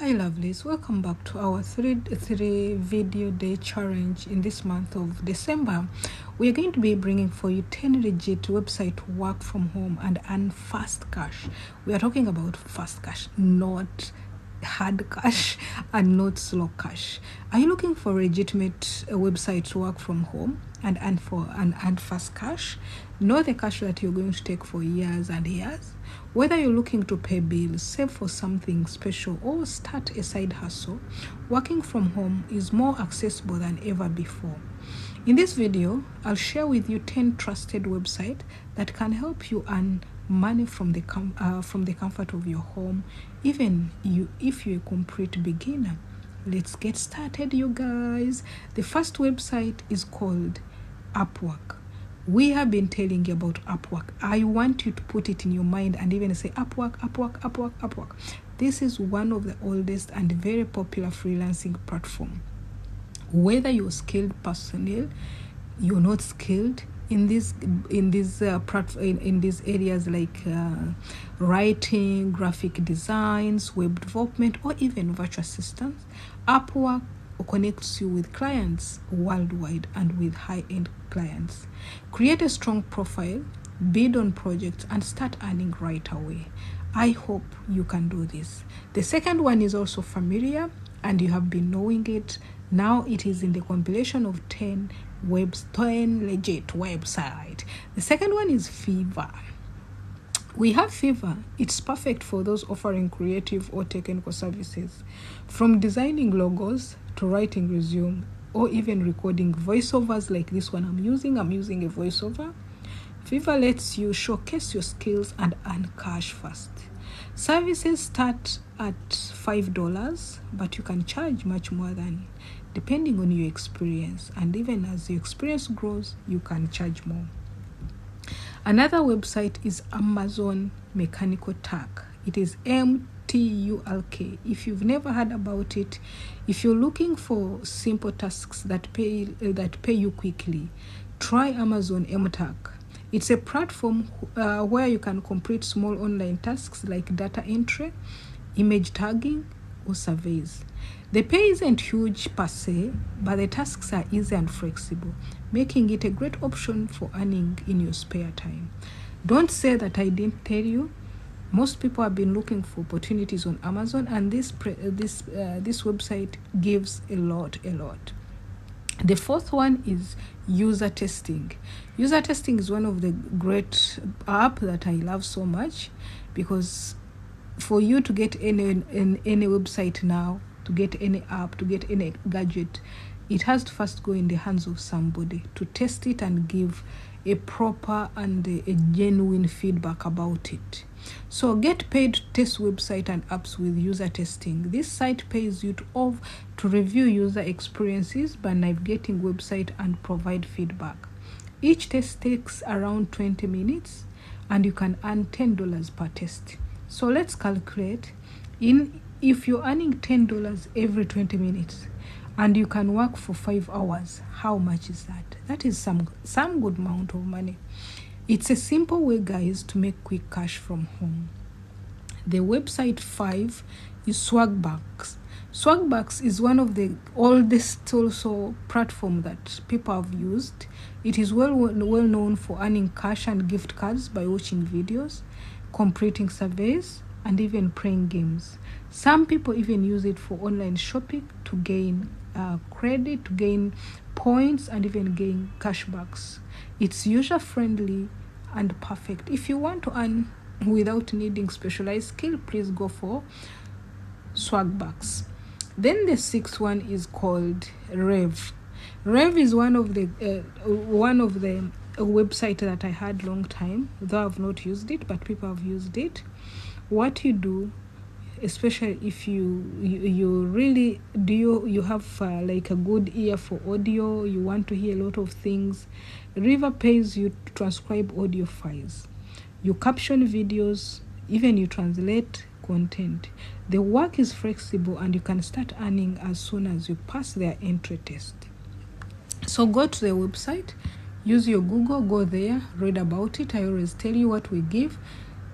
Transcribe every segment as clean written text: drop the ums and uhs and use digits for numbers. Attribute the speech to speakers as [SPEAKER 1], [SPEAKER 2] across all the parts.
[SPEAKER 1] Hi lovelies, welcome back to our three video day challenge. In this month of December, we are going to be bringing for you 10 legit website to work from home and earn fast cash. We are talking about fast cash, not hard cash and not slow cash. Are you looking for a legitimate website to work from home and earn fast cash? Not the cash that you're going to take for years and years. Whether you're looking to pay bills, save for something special, or start a side hustle, working from home is more accessible than ever before. In this video, I'll share with you 10 trusted websites that can help you earn money from the comfort of your home, even if you're a complete beginner. Let's get started, you guys. The first website is called Upwork. We have been telling you about Upwork. I want you to put it in your mind and even say Upwork, Upwork, Upwork, Upwork. This is one of the oldest and very popular freelancing platform. Whether you're skilled personnel, you're not skilled in these areas like writing, graphic designs, web development, or even virtual assistants, Upwork connects you with clients worldwide and with high-end clients. Create a strong profile, bid on projects, and start earning right away. I hope you can do this. The second one is also familiar and you have been knowing it. Now it is in the compilation of 10 legit website. The second one is Fiverr. We have Fiverr. It's perfect for those offering creative or technical services, from designing logos to writing resume or even recording voiceovers like this one I'm using a voiceover. Fiverr lets you showcase your skills and earn cash fast. Services start at $5, but you can charge much more than, depending on your experience, and even as your experience grows, you can charge more. Another website is Amazon Mechanical Turk. It is MTULK. If you've never heard about it, if you're looking for simple tasks that pay you quickly, try Amazon MTurk. It's a platform where you can complete small online tasks like data entry, image tagging, or surveys. The pay isn't huge per se, but the tasks are easy and flexible, making it a great option for earning in your spare time. Don't say that I didn't tell you. Most people have been looking for opportunities on Amazon, and this website gives a lot. The fourth one is user testing. User testing is one of the great app that I love so much, because for you to get any website now, to get any app, to get any gadget, it has to first go in the hands of somebody to test it and give a proper and a genuine feedback about it. So get paid to test website and apps with user testing. This site pays you to review user experiences by navigating website and provide feedback. Each test takes around 20 minutes and you can earn $10 per test. So let's calculate. If you're earning $10 every 20 minutes and you can work for 5 hours, how much is that? That is some good amount of money. It's a simple way, guys, to make quick cash from home. The website 5 is Swagbucks. Swagbucks is one of the oldest also platform that people have used. It is well known for earning cash and gift cards by watching videos, completing surveys, and even playing games. Some people even use it for online shopping to gain credit, to gain points, and even gain cashbacks. It's user-friendly and perfect. If you want to earn without needing specialized skill, please go for Swagbucks. Then the sixth one is called Rev. Rev is one of the website that I had long time, though I've not used it, but people have used it. What you do, especially if you really you have like a good ear for audio, you want to hear a lot of things, River pays you to transcribe audio files, you caption videos, even you translate content. The work is flexible and you can start earning as soon as you pass their entry test. So go to the website, use your Google, go there, read about it. I always tell you what we give.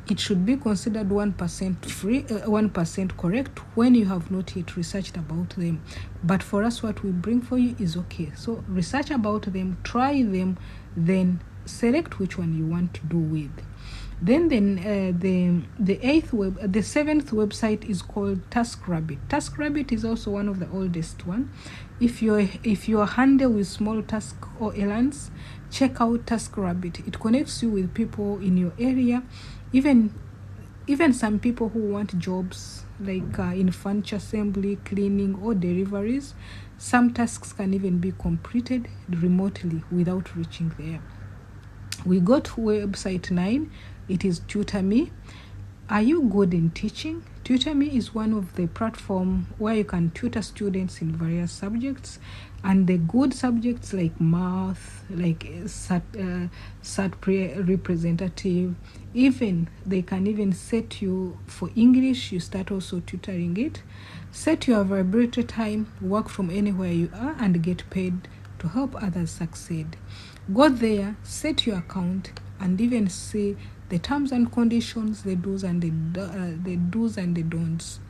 [SPEAKER 1] it should be considered 1% free, 1% correct when you have not yet researched about them. But for us, what we bring for you is okay. So research about them, try them, then select which one you want to do with. Then the seventh website is called TaskRabbit. TaskRabbit is also one of the oldest one. If you're handy with small tasks or errands, check out TaskRabbit. It connects you with people in your area, even some people who want jobs like in furniture assembly, cleaning, or deliveries. Some tasks can even be completed remotely without reaching there. We go to website 9. It is TutorMe. Are you good in teaching? TutorMe is one of the platform where you can tutor students in various subjects, and the good subjects like math, like representative, even they can even set you for English. You start also tutoring it. Set your availability time, work from anywhere you are, and get paid to help others succeed. Go there, set your account, and even see the terms and conditions, the do's and the don'ts.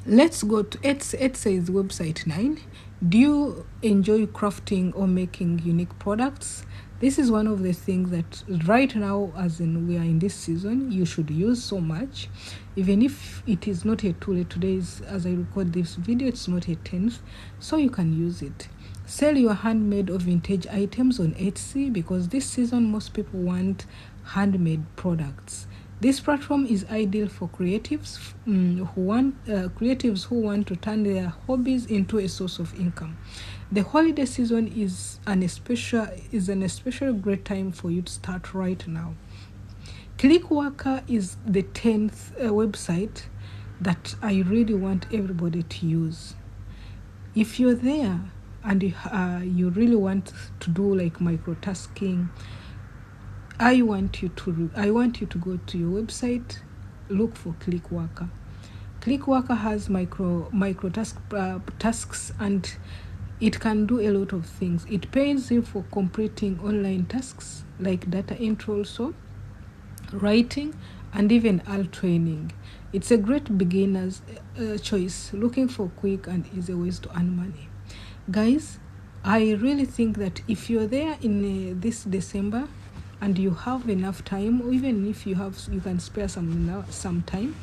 [SPEAKER 1] Let's go to it says website 9. Do you enjoy crafting or making unique products? This is one of the things that right now, as in we are in this season, you should use so much. Even if it is not yet too late, today is, as I record this video, it's not yet 10th, so you can use it. Sell your handmade or vintage items on Etsy, because this season most people want handmade products. This platform is ideal for creatives who want to turn their hobbies into a source of income. The holiday season is an especially great time for you to start right now. Clickworker is the 10th website that I really want everybody to use. If you're there and you really want to do like microtasking, I want you to go to your website, look for Clickworker. Clickworker has tasks, and it can do a lot of things. It pays you for completing online tasks like data entry, also writing, and even alt training. It's a great beginner's choice, looking for quick and easy ways to earn money. Guys, I really think that if you're there in this December and you have enough time, or even if you can spare some time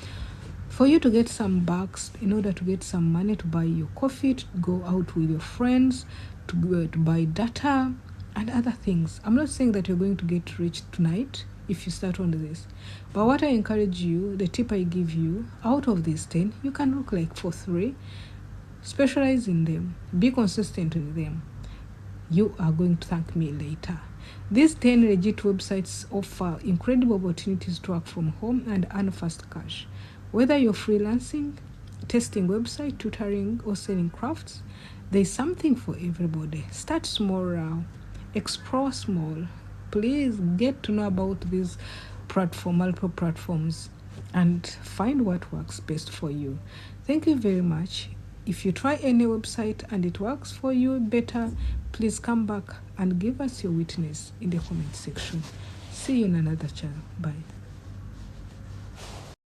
[SPEAKER 1] for you to get some bucks in order to get some money to buy your coffee, to go out with your friends, to buy data and other things. I'm not saying that you're going to get rich tonight if you start on this, but what I encourage you, the tip I give you, out of these 10, you can look like for 3. Specialize in them, be consistent in them. You are going to thank me later. These 10 legit websites offer incredible opportunities to work from home and earn fast cash. Whether you're freelancing, testing website, tutoring, or selling crafts, there's something for everybody. Start small, explore small. Please get to know about these multiple platforms, and find what works best for you. Thank you very much. If you try any website and it works for you better, please come back and give us your witness in the comment section. See you in another channel. Bye.